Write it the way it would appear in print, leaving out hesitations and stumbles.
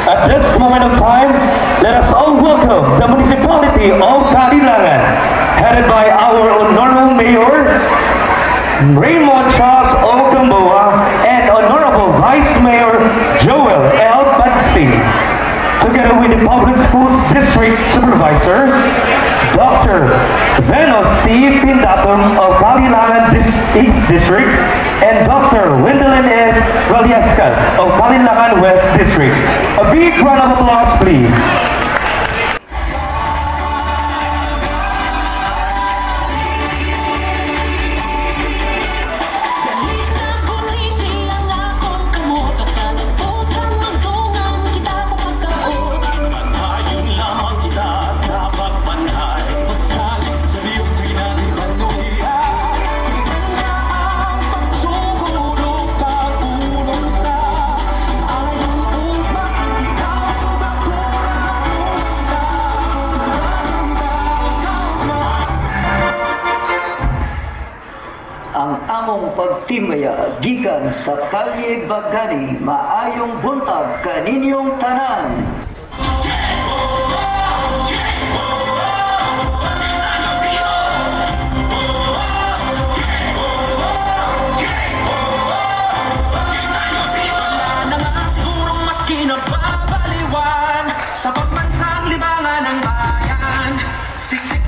At this moment of time, let us all welcome the municipality of Kalilangan, headed by our Honorable Mayor, Raymond Charles O. Gamboa, and Honorable Vice Mayor, Joel L. Batsi, together with the Public Schools District Supervisor, Dr. Venos C. Pindatum of Kalilangan East District, and Dr. Wendelin S. Valiascas of Kalilangan West District. A big round of applause, please. Among pagtimaya gikan sa Kalye Bagani, maayong buntag kaninyong tanan. Sa pagbansang libangan ng bayan, siksik